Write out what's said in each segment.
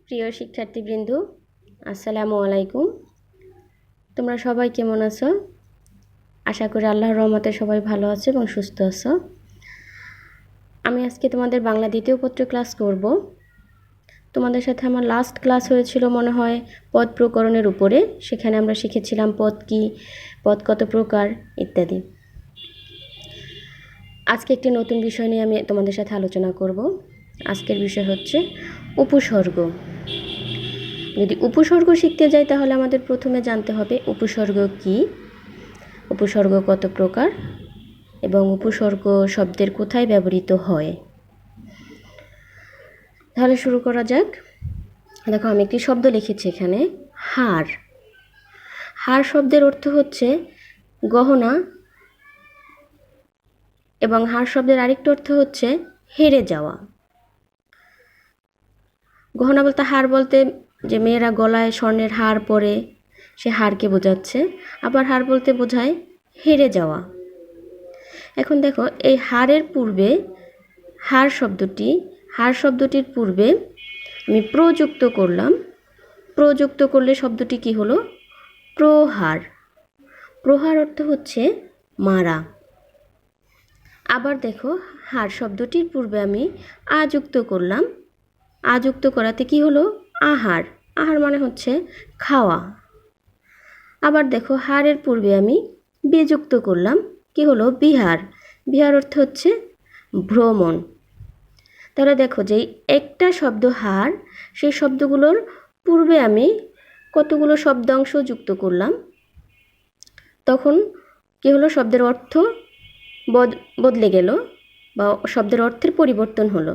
প্রিয় শিক্ষার্থীবৃন্দ, আসসালামু আলাইকুম। তোমরা সবাই কেমন আছো? আশা করি আল্লাহর রহমতে সবাই ভালো আছো এবং সুস্থ আছো। আমি আজকে তোমাদের বাংলা দ্বিতীয় পত্র ক্লাস করব। তোমাদের সাথে আমার লাস্ট ক্লাস হয়েছিল মনে হয় পদ প্রকরণের উপরে। সেখানে আমরা শিখেছিলাম পদ কি, পদ কত প্রকার ইত্যাদি। আজকে একটি নতুন বিষয় নিয়ে আমি তোমাদের সাথে আলোচনা করব। আজকের বিষয় হচ্ছে উপসর্গ। যদি উপসর্গ শিখতে যাই তাহলে আমাদের প্রথমে জানতে হবে উপসর্গ কি, উপসর্গ কত প্রকার এবং উপসর্গ শব্দের কোথায় ব্যবহৃত হয়। তাহলে শুরু করা যাক। দেখো, আমি একটি শব্দ লিখেছি এখানে, হার। হার শব্দের অর্থ হচ্ছে গহনা এবং হার শব্দের আরেকটি অর্থ হচ্ছে হেরে যাওয়া। গহনা বলতে, হার বলতে যে মেয়েরা গলায় স্বর্ণের হার পরে সে হারকে বোঝাচ্ছে, আবার হার বলতে বোঝায় হেরে যাওয়া। এখন দেখো, এই হারের পূর্বে হার শব্দটির পূর্বে আমি প্রযুক্ত করলাম। প্রযুক্ত করলে শব্দটি কি হলো? প্রহার। প্রহার অর্থ হচ্ছে মারা। আবার দেখো, হার শব্দটির পূর্বে আমি আযুক্ত করলাম। আযুক্ত করাতে কি হলো? আহার। আহার মানে হচ্ছে খাওয়া। আবার দেখো, হারের পূর্বে আমি বিযুক্ত করলাম। কি হলো? বিহার। বিহার অর্থ হচ্ছে ভ্রমণ। তাহলে দেখো, যে একটা শব্দ হার, সেই শব্দগুলোর পূর্বে আমি কতগুলো শব্দাংশ যুক্ত করলাম, তখন কি হলো? শব্দের অর্থ বদলে গেল বা শব্দের অর্থের পরিবর্তন হলো।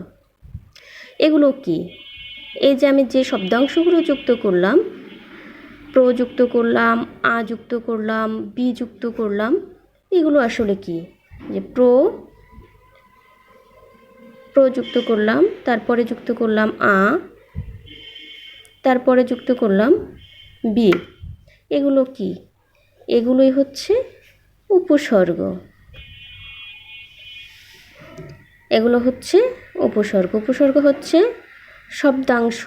এগুলো কি? এই যে আমি যে শব্দাংশগুলো যুক্ত করলাম, প্রযুক্ত করলাম, আযুক্ত করলাম, বিযুক্ত করলাম, এগুলো আসলে কি? যে প্রযুক্ত করলাম, তারপরে যুক্ত করলাম তারপরে যুক্ত করলাম বি। এগুলো কি? এগুলোই হচ্ছে উপসর্গ। এগুলো হচ্ছে উপসর্গ। উপসর্গ হচ্ছে শব্দাংশ।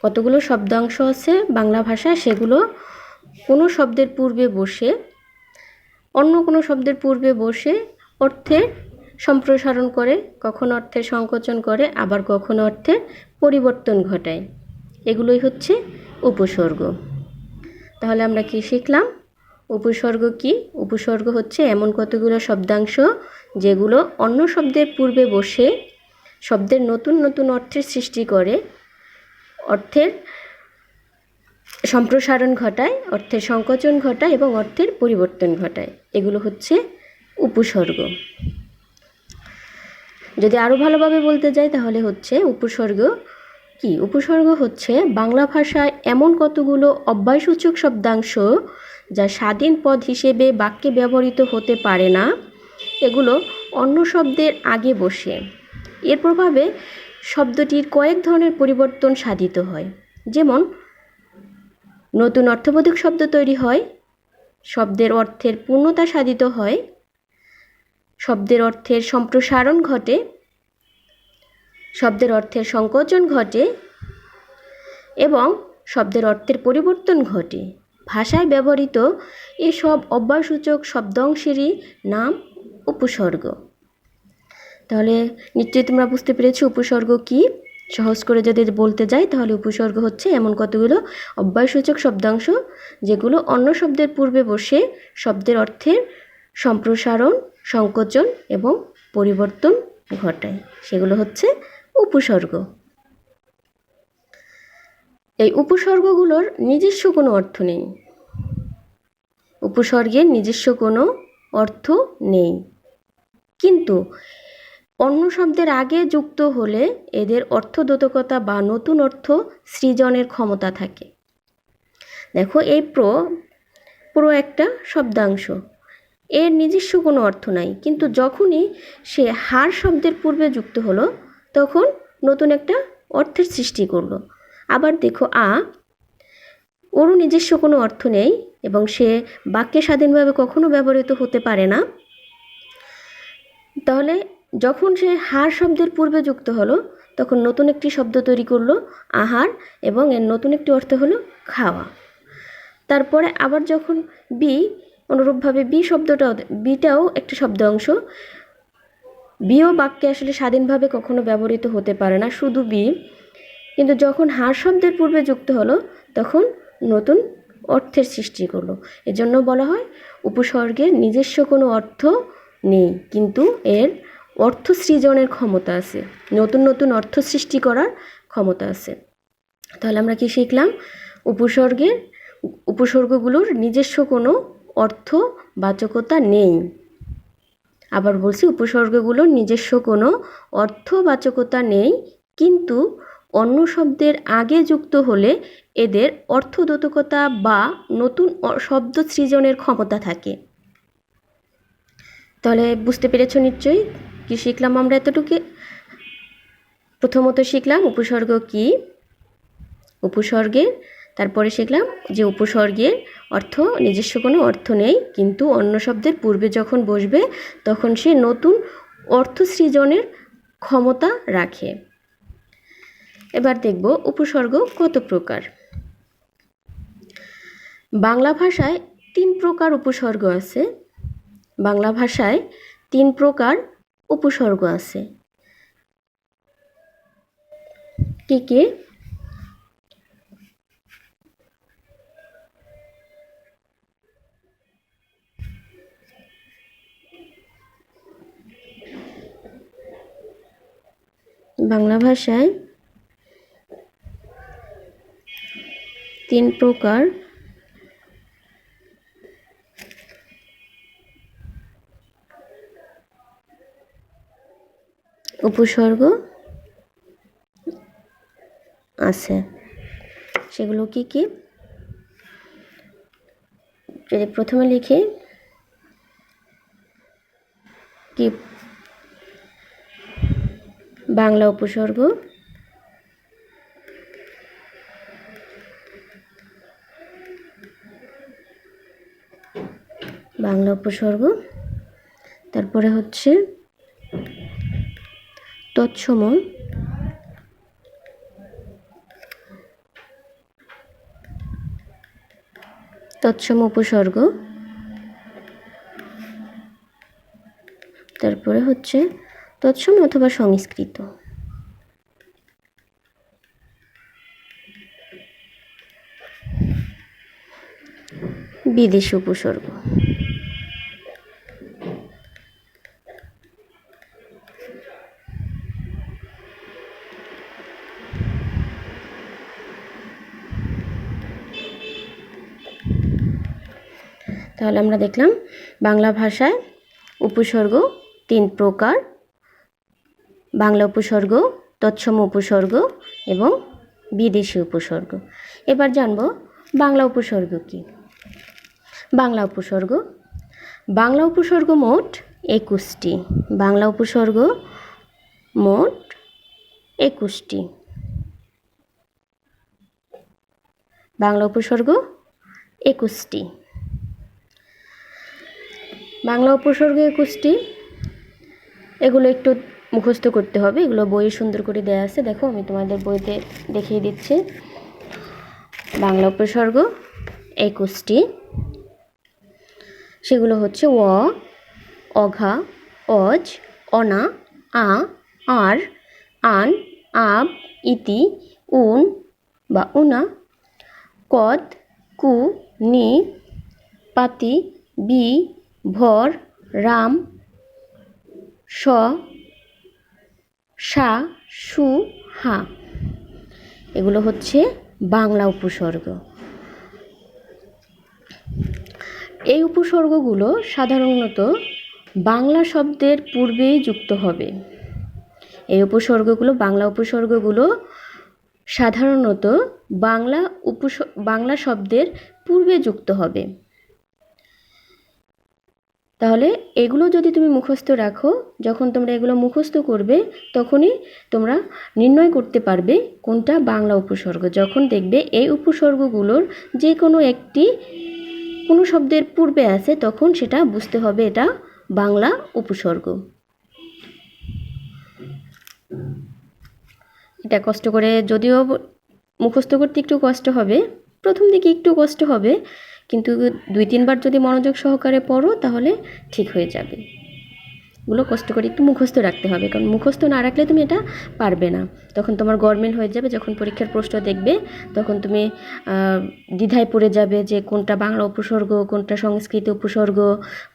কতগুলো শব্দাংশ আছে বাংলা ভাষায়, সেগুলো কোনো শব্দের পূর্বে বসে, অন্য কোনো শব্দের পূর্বে বসে অর্থের সম্প্রসারণ করে, কখনো অর্থের সংকোচন করে, আবার কখনো অর্থের পরিবর্তন ঘটায়। এগুলোই হচ্ছে উপসর্গ। তাহলে আমরা কি শিখলাম? উপসর্গ কি? উপসর্গ হচ্ছে এমন কতগুলো শব্দাংশ যেগুলো অন্য শব্দের পূর্বে বসে শব্দের নতুন নতুন অর্থের সৃষ্টি করে, অর্থের সম্প্রসারণ ঘটায়, অর্থের সংকোচন ঘটায় এবং অর্থের পরিবর্তন ঘটায়। এগুলো হচ্ছে উপসর্গ। যদি আরও ভালোভাবে বলতে যাই তাহলে হচ্ছে উপসর্গ কি? উপসর্গ হচ্ছে বাংলা ভাষায় এমন কতগুলো অব্যয়সূচক শব্দাংশ যা স্বাধীন পদ হিসেবে বাক্যে ব্যবহৃত হতে পারে না, এগুলো অন্য শব্দের আগে বসে। এর প্রভাবে শব্দটির কয়েক ধরনের পরিবর্তন সাধিত হয়। যেমন, নতুন অর্থবোধক শব্দ তৈরি হয়, শব্দের অর্থের পূর্ণতা সাধিত হয়, শব্দের অর্থের সম্প্রসারণ ঘটে, শব্দের অর্থের সংকোচন ঘটে এবং শব্দের অর্থের পরিবর্তন ঘটে। ভাষায় ব্যবহৃত এসব অব্যয়সূচক শব্দাংশেরই নাম উপসর্গ। তাহলে নিশ্চয়ই তোমরা বুঝতে পেরেছো উপসর্গ কি। সহজ করে যদি বলতে যাই তাহলে উপসর্গ হচ্ছে এমন কতগুলো অব্যয়সূচক শব্দাংশ যেগুলো অন্য শব্দের পূর্বে বসে শব্দের অর্থের সম্প্রসারণ, সংকোচন এবং পরিবর্তন ঘটায়। সেগুলো হচ্ছে উপসর্গ। এই উপসর্গগুলোর নিজস্ব কোনো অর্থ নেই। উপসর্গের নিজস্ব কোনো অর্থ নেই, কিন্তু অন্য শব্দের আগে যুক্ত হলে এদের অর্থদ্যোতকতা বা নতুন অর্থ সৃজনের ক্ষমতা থাকে। দেখো, এই প্রো একটা শব্দাংশ, এর নিজস্ব কোনো অর্থ নাই, কিন্তু যখনই সে হার শব্দের পূর্বে যুক্ত হলো তখন নতুন একটা অর্থের সৃষ্টি করলো। আবার দেখো, ওরও নিজস্ব কোনো অর্থ নেই এবং সে বাক্যে স্বাধীনভাবে কখনো ব্যবহৃত হতে পারে না। তাহলে যখন সে হার শব্দের পূর্বে যুক্ত হলো তখন নতুন একটি শব্দ তৈরি করলো আহার, এবং এর নতুন একটি অর্থ হলো খাওয়া। তারপরে আবার যখন বি, অনুরূপভাবে বিটাও একটি শব্দ অংশ। বিও বাক্যে আসলে স্বাধীনভাবে কখনো ব্যবহৃত হতে পারে না, শুধু বি। কিন্তু যখন হার শব্দের পূর্বে যুক্ত হলো তখন নতুন অর্থের সৃষ্টি করলো। এজন্য বলা হয় উপসর্গের নিজস্ব কোনো অর্থ নেই, কিন্তু এর অর্থ সৃজনের ক্ষমতা আছে, নতুন নতুন অর্থ সৃষ্টি করার ক্ষমতা আছে। তাহলে আমরা কি শিখলাম? উপসর্গগুলোর নিজস্ব কোনো অর্থ বাচকতা নেই। আবার বলছি, উপসর্গগুলোর নিজস্ব কোনো অর্থবাচকতা নেই, কিন্তু অন্য শব্দের আগে যুক্ত হলে এদের অর্থদ্যোতকতা বা নতুন শব্দ সৃজনের ক্ষমতা থাকে। তাহলে বুঝতে পেরেছো নিশ্চয়ই কি শিখলাম আমরা এতটুকু? প্রথমত শিখলাম উপসর্গ কি, উপসর্গের, তারপরে শিখলাম যে উপসর্গের অর্থ নিজস্ব কোনো অর্থ নেই, কিন্তু অন্য শব্দের পূর্বে যখন বসবে তখন সে নতুন অর্থ সৃজনের ক্ষমতা রাখে। এবার দেখব উপসর্গ কত প্রকার। বাংলা ভাষায় 3 প্রকার উপসর্গ আছে। বাংলা ভাষায় 3 প্রকার উপসর্গ আছে। কি কি? বাংলা ভাষায় 3 প্রকার উপসর্গ আছে। সেগুলো কি কি? যদি প্রথমে লিখি কি, বাংলা উপসর্গ, বাংলা উপসর্গ, তারপরে হচ্ছে তৎসম, তৎসম উপসর্গ, তারপরে হচ্ছে তৎসম অথবা সংস্কৃত। বিদেশি উপসর্গ। তাহলে আমরা দেখলাম বাংলা ভাষায় উপসর্গ 3 প্রকার, বাংলা উপসর্গ, তৎসম উপসর্গ এবং বিদেশি উপসর্গ। এবার জানব বাংলা উপসর্গ কি। বাংলা উপসর্গ, বাংলা উপসর্গ মোট 21টি। বাংলা উপসর্গ মোট 21টি। বাংলা উপসর্গ 21টি। বাংলা উপসর্গ 21টি। এগুলো একটু মুখস্থ করতে হবে, এগুলো বইয়ে সুন্দর করে দেয়া আছে। দেখো আমি তোমাদের বইতে দেখিয়ে দিচ্ছি। বাংলা উপসর্গ 21টি। সেগুলো হচ্ছে অ, অঘা, অজ, অনা, আ, আর, আন, আব, ইতি, উন বা উনা, কদ, কু, নি, পাতি, বি, ভর, রাম, স, সা, সু, হা। এগুলো হচ্ছে বাংলা উপসর্গ। এই উপসর্গগুলো সাধারণত বাংলা শব্দের পূর্বেই যুক্ত হবে। এই উপসর্গগুলো, বাংলা উপসর্গগুলো সাধারণত বাংলা শব্দের পূর্বে যুক্ত হবে। তাহলে এগুলো যদি তুমি মুখস্থ রাখো, যখন তোমরা এগুলো মুখস্থ করবে তখনই তোমরা নির্ণয় করতে পারবে কোনটা বাংলা উপসর্গ। যখন দেখবে এই উপসর্গগুলোর যে কোনো একটি কোনো শব্দের পূর্বে আছে তখন সেটা বুঝতে হবে এটা বাংলা উপসর্গ। এটা কষ্ট করে, যদিও মুখস্থ করতে একটু কষ্ট হবে, প্রথম দিকে একটু কষ্ট হবে, কিন্তু 2-3 বার যদি মনোযোগ সহকারে পড়ো তাহলে ঠিক হয়ে যাবে। এগুলো কষ্ট করে একটু মুখস্থ রাখতে হবে, কারণ মুখস্থ না রাখলে তুমি এটা পারবে না, তখন তোমার গরমিল হয়ে যাবে। যখন পরীক্ষার প্রশ্ন দেখবে তখন তুমি দ্বিধায় পড়ে যাবে যে কোনটা বাংলা উপসর্গ, কোনটা সংস্কৃত উপসর্গ,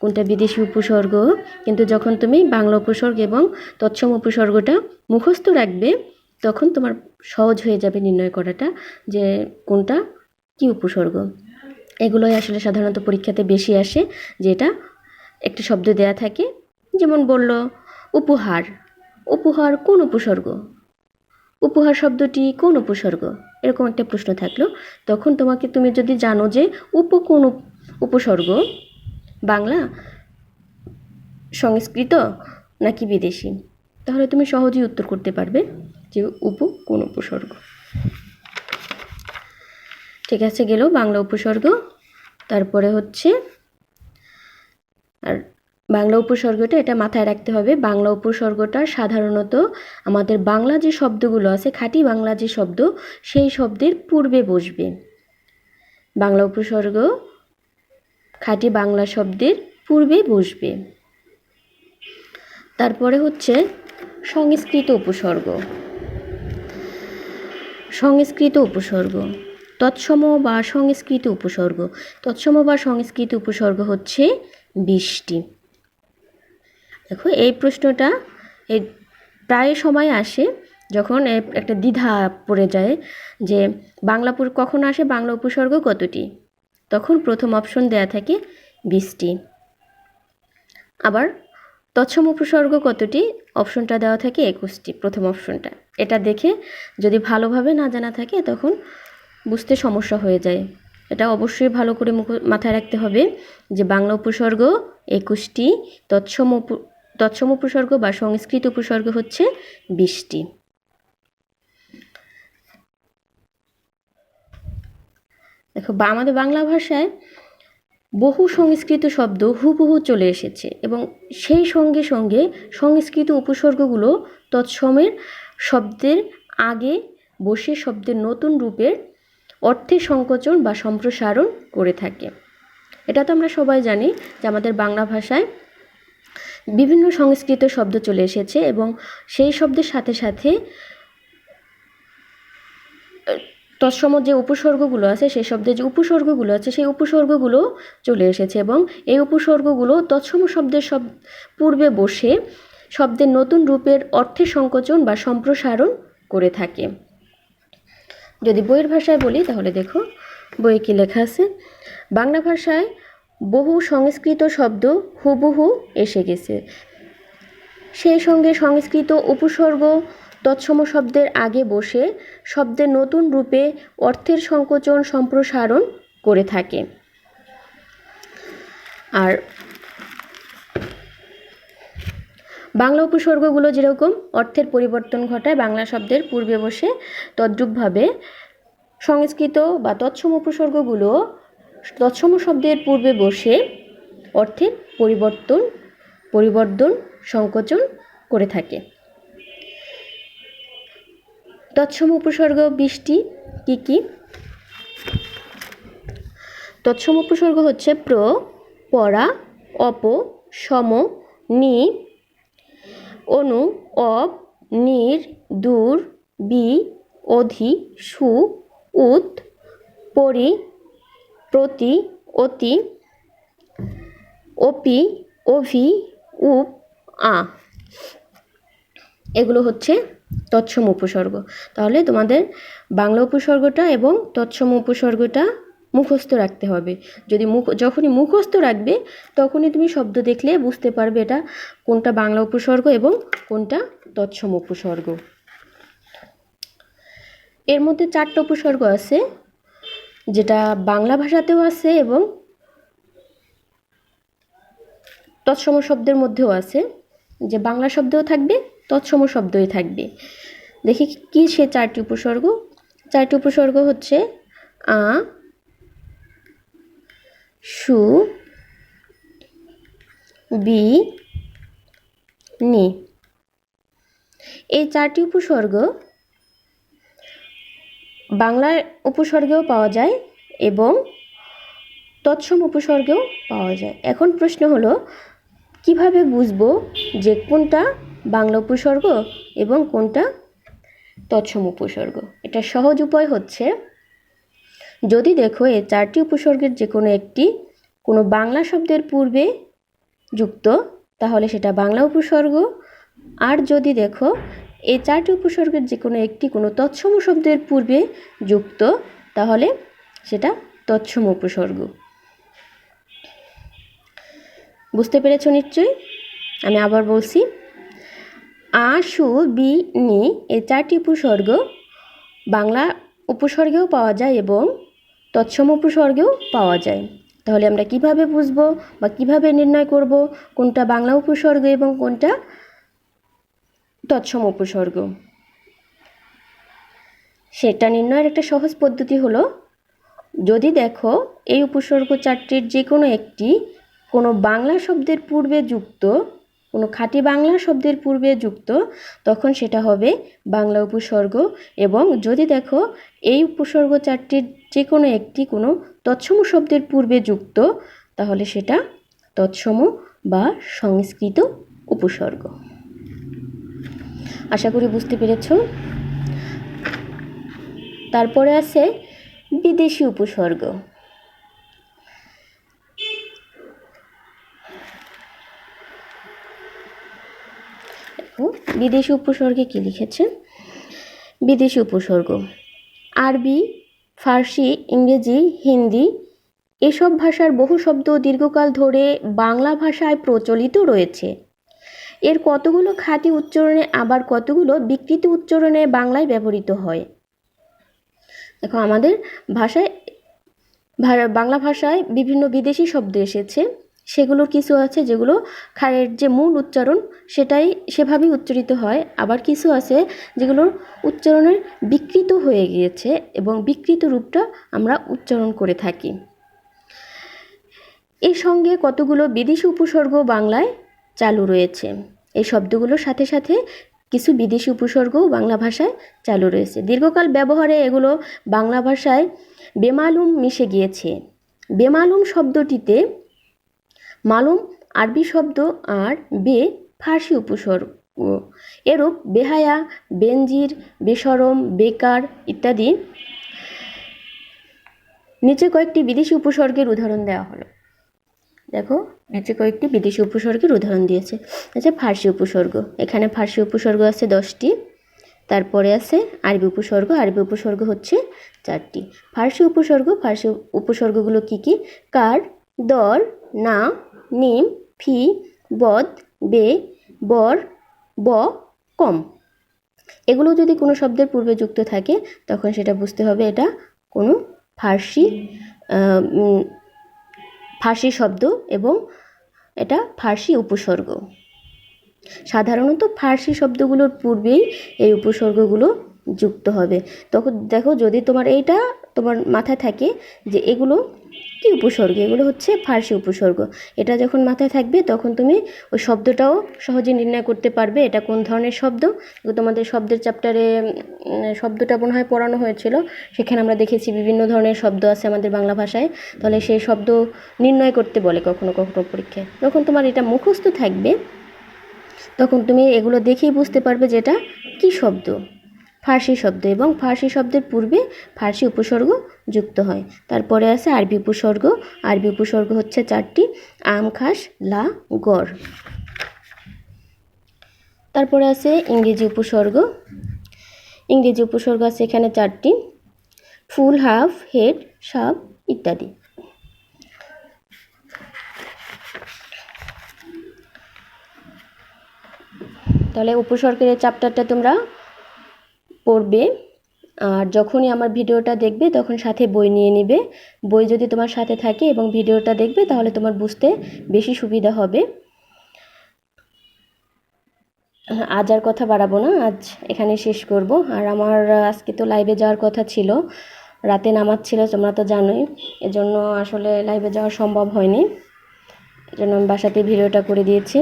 কোনটা বিদেশি উপসর্গ। কিন্তু যখন তুমি বাংলা উপসর্গ এবং তৎসম উপসর্গটা মুখস্থ রাখবে তখন তোমার সহজ হয়ে যাবে নির্ণয় করাটা যে কোনটা কি উপসর্গ। এগুলোই আসলে সাধারণত পরীক্ষাতে বেশি আসে, যেটা একটি শব্দ দেয়া থাকে, যেমন বলল উপহার, উপহার কোন উপসর্গ, উপহার শব্দটি কোন উপসর্গ, এরকম একটা প্রশ্ন থাকলো। তখন তুমি যদি জানো যে কোন উপসর্গ, বাংলা, সংস্কৃত নাকি বিদেশি, তাহলে তুমি সহজেই উত্তর করতে পারবে যে কোন উপসর্গ। ঠিক আছে, গেল বাংলা উপসর্গ। তারপরে হচ্ছে আর বাংলা উপসর্গটা, এটা মাথায় রাখতে হবে, বাংলা উপসর্গটা সাধারণত আমাদের বাংলা যে শব্দগুলো আছে, খাঁটি বাংলা যে শব্দ, সেই শব্দের পূর্বে বসবে। বাংলা উপসর্গ খাঁটি বাংলা শব্দের পূর্বে বসবে। তারপরে হচ্ছে সংস্কৃত উপসর্গ। সংস্কৃত উপসর্গ, তৎসম বা সংস্কৃত উপসর্গ। তৎসম বা সংস্কৃত উপসর্গ হচ্ছে বৃষ্টি। দেখো, এই প্রশ্নটা প্রায় সময় আসে যখন একটা দ্বিধা পড়ে যায় যে বাংলা কখন আসে, বাংলা উপসর্গ কতটি, তখন প্রথম অপশন দেয়া থাকে বৃষ্টি। আবার তৎসম উপসর্গ কতটি, অপশনটা দেওয়া থাকে 21টি, প্রথম অপশনটা। এটা দেখে যদি ভালোভাবে না জানা থাকে তখন বুঝতে সমস্যা হয়ে যায়। এটা অবশ্যই ভালো করে মাথায় রাখতে হবে যে বাংলা উপসর্গ 21টি, তৎসম উপসর্গ বা সংস্কৃত উপসর্গ হচ্ছে 20টি। দেখো, আমাদের বাংলা ভাষায় বহু সংস্কৃত শব্দ হুবহু চলে এসেছে এবং সেই সঙ্গে সঙ্গে সংস্কৃত উপসর্গগুলো তৎসমের শব্দের আগে বসে শব্দের নতুন রূপের অর্থের সংকোচন বা সম্প্রসারণ করে থাকে। এটা তো আমরা সবাই জানি যে আমাদের বাংলা ভাষায় বিভিন্ন সংস্কৃত শব্দ চলে এসেছে এবং সেই শব্দের সাথে সাথে তৎসম যে উপসর্গগুলো আছে, সেই শব্দের যে উপসর্গগুলো আছে, সেই উপসর্গগুলো চলে এসেছে এবং এই উপসর্গগুলো তৎসম শব্দের পূর্বে বসে শব্দের নতুন রূপের অর্থের সংকোচন বা সম্প্রসারণ করে থাকে। যদি বইয়ের ভাষায় বলি তাহলে দেখো বইয়ে কি লেখা আছে, বাংলা ভাষায় বহু সংস্কৃত শব্দ হুবহু এসে গেছে, সেই সঙ্গে সংস্কৃত উপসর্গ তৎসম শব্দের আগে বসে শব্দের নতুন রূপে অর্থের সংকোচন সম্প্রসারণ করে থাকে। আর বাংলা উপসর্গগুলো যেরকম অর্থের পরিবর্তন ঘটায় বাংলা শব্দের পূর্বে বসে, তদ্রূপভাবে সংস্কৃত বা তৎসম উপসর্গগুলো তৎসম শব্দের পূর্বে বসে অর্থের পরিবর্তন সংকোচন করে থাকে। তৎসম উপসর্গ 20টি কি কি? তৎসম উপসর্গ হচ্ছে প্র, পরা, অপ, সম, নি, অনু, অব, নির, দূর, বি, অধি, সু, উত, পরি, প্রতি, অতি, অপি, অভি, উপ, আ। এগুলো হচ্ছে তৎসম উপসর্গ। তাহলে তোমাদের বাংলা উপসর্গটা এবং তৎসম উপসর্গটা মুখস্থ রাখতে হবে। যখনই মুখস্থ রাখবে তখনই তুমি শব্দ দেখলে বুঝতে পারবে এটা কোনটা বাংলা উপসর্গ এবং কোনটা তৎসম উপসর্গ। এর মধ্যে 4টা উপসর্গ আছে, যেটা বাংলা ভাষাতেও আছে এবং তৎসম শব্দের মধ্যেও আছে, যে বাংলা শব্দও থাকবে তৎসম শব্দই থাকবে। দেখি কি সে 4টি উপসর্গ। 4টি উপসর্গ হচ্ছে আ, সু, বি, নি। এই 4টি উপসর্গ বাংলার উপসর্গেও পাওয়া যায় এবং তৎসম উপসর্গেও পাওয়া যায়। এখন প্রশ্ন হলো কিভাবে বুঝবো যে কোনটা বাংলা উপসর্গ এবং কোনটা তৎসম উপসর্গ? এটা সহজ উপায় হচ্ছে, যদি দেখো এই 4টি উপসর্গের যে কোনো একটি কোনো বাংলা শব্দের পূর্বে যুক্ত, তাহলে সেটা বাংলা উপসর্গ। আর যদি দেখো এই 4টি উপসর্গের যে কোনো একটি কোনো তৎসম শব্দের পূর্বে যুক্ত, তাহলে সেটা তৎসম উপসর্গ। বুঝতে পেরেছ নিশ্চয়ই? আমি আবার বলছি, আ, সু, বি, নি এই 4টি উপসর্গ বাংলা উপসর্গেও পাওয়া যায় এবং তৎসম উপসর্গেও পাওয়া যায়। তাহলে আমরা কিভাবে বুঝবো বা কিভাবে নির্ণয় করব কোনটা বাংলা উপসর্গ এবং কোনটা তৎসম উপসর্গ? সেটা নির্ণয়ের একটা সহজ পদ্ধতি হলো, যদি দেখো এই উপসর্গ 4টির যে কোনো একটি কোনো বাংলা শব্দের পূর্বে যুক্ত, কোনো খাঁটি বাংলা শব্দের পূর্বে যুক্ত, তখন সেটা হবে বাংলা উপসর্গ। এবং যদি দেখো এই উপসর্গ 4টির যে কোনো একটি কোনো তৎসম শব্দের পূর্বে যুক্ত, তাহলে সেটা তৎসম বা সংস্কৃত উপসর্গ। আশা করি বুঝতে পেরেছ। তারপরে আছে বিদেশি উপসর্গ। বিদেশি উপসর্গে কি লিখেছে? বিদেশি উপসর্গ আরবি, ফার্সি, ইংরেজি, হিন্দি এসব ভাষার বহু শব্দ দীর্ঘকাল ধরে বাংলা ভাষায় প্রচলিত রয়েছে। এর কতগুলো খাঁটি উচ্চারণে আবার কতগুলো বিকৃত উচ্চারণে বাংলায় ব্যবহৃত হয়। দেখো আমাদের ভাষায়, বাংলা ভাষায় বিভিন্ন বিদেশি শব্দ এসেছে, সেগুলোর কিছু আছে যেগুলো খায়ের যে মূল উচ্চারণ সেটাই সেভাবেই উচ্চারিত হয়, আবার কিছু আছে যেগুলোর উচ্চারণের বিকৃত হয়ে গিয়েছে এবং বিকৃত রূপটা আমরা উচ্চারণ করে থাকি। এর সঙ্গে কতগুলো বিদেশি উপসর্গ বাংলায় চালু রয়েছে। এই শব্দগুলোর সাথে সাথে কিছু বিদেশি উপসর্গও বাংলা ভাষায় চালু রয়েছে। দীর্ঘকাল ব্যবহারে এগুলো বাংলা ভাষায় বেমালুম মিশে গিয়েছে। বেমালুম শব্দটিতে মালুম আরবি শব্দ আর বে ফার্সি উপসর্গ। এরূপ বেহায়া, বেনজির, বেশরম, বেকার ইত্যাদি। নিচে কয়েকটি বিদেশি উপসর্গের উদাহরণ দেওয়া হলো। দেখো নিচে কয়েকটি বিদেশি উপসর্গের উদাহরণ দিয়েছে। আচ্ছা, ফার্সি উপসর্গ, এখানে ফার্সি উপসর্গ আছে 10টি। তারপরে আছে আরবি উপসর্গ, আরবি উপসর্গ হচ্ছে 4টি। ফার্সি উপসর্গগুলো কি কি? কার, দর, না, নিম, ফি, বদ, বে, বর, ব, কম। এগুলো যদি কোনো শব্দের পূর্বে যুক্ত থাকে তখন সেটা বুঝতে হবে এটা কোনো ফার্সি শব্দ এবং এটা ফার্সি উপসর্গ। সাধারণত ফার্সি শব্দগুলোর পূর্বেই এই উপসর্গগুলো যুক্ত হবে। তখন দেখো যদি তোমার মাথায় থাকে যে এগুলো কি উপসর্গ, এগুলো হচ্ছে ফার্সি উপসর্গ, এটা যখন মাথায় থাকবে তখন তুমি ওই শব্দটাও সহজে নির্ণয় করতে পারবে এটা কোন ধরনের শব্দ। তোমাদের শব্দের চ্যাপ্টারে শব্দটা মনে হয় পড়ানো হয়েছিল, সেখানে আমরা দেখেছি বিভিন্ন ধরনের শব্দ আছে আমাদের বাংলা ভাষায়। তাহলে সেই শব্দ নির্ণয় করতে বলে কখনো কখনো পরীক্ষায়। যখন তোমার এটা মুখস্থ থাকবে তখন তুমি এগুলো দেখেই বুঝতে পারবে যে এটা কী শব্দ, ফার্সি শব্দ, এবং ফার্সি শব্দের পূর্বে ফার্সি উপসর্গ যুক্ত হয়। তারপরে আছে আরবি উপসর্গ, আরবি উপসর্গ হচ্ছে 4টি, আম, খাস, লা, গর। তারপরে আছে ইংরেজি উপসর্গ, ইংরেজি উপসর্গ আছে এখানে 4টি, ফুল, হাফ, হেড, সাব ইত্যাদি। তাহলে উপসর্গের এই চ্যাপ্টারটা তোমরা পড়বে, আর যখনই আমার ভিডিওটা দেখবে তখন সাথে বই নিয়ে নিবে। বই যদি তোমার সাথে থাকে এবং ভিডিওটা দেখবে তাহলে তোমার বুঝতে বেশি সুবিধা হবে। আজ আর কথা বাড়াবো না, আজ এখানে শেষ করব। আর আমার আজকে তো লাইভে যাওয়ার কথা ছিল, রাতে নামাজ ছিল তোমরা তো জানোই, এজন্য আসলে লাইভে যাওয়া সম্ভব হয়নি, এজন্য আমি বাসাতে ভিডিওটা করে দিয়েছি।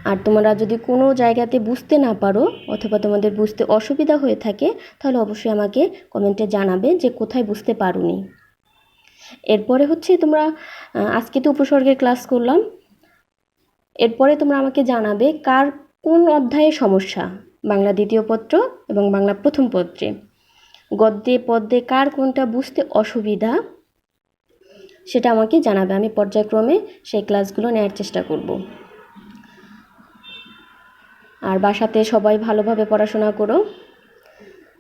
আর তোমরা যদি কোনো জায়গাতে বুঝতে না পারো অথবা তোমাদের বুঝতে অসুবিধা হয়ে থাকে তাহলে অবশ্যই আমাকে কমেন্টে জানাবে যে কোথায় বুঝতে পারোনি। এরপরে হচ্ছে তোমরা আজকে তো উপসর্গের ক্লাস করলাম, এরপরে তোমরা আমাকে জানাবে কার কোন অধ্যায়ে সমস্যা, বাংলা দ্বিতীয় পত্র এবং বাংলা প্রথম পত্রে গদ্যে পদ্যে কার কোনটা বুঝতে অসুবিধা সেটা আমাকে জানাবে। আমি পর্যায়ক্রমে সেই ক্লাসগুলো নেওয়ার চেষ্টা করব। আর বাসাতে সবাই ভালোভাবে পড়াশোনা করো,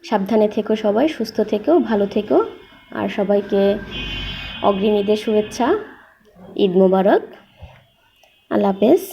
সাবধানে থেকো, সবাই সুস্থ থেকো, ভালো থেকো। আর সবাইকে অগ্রিম ঈদের শুভেচ্ছা, ঈদ মোবারক, আল্লাহ হাফেজ।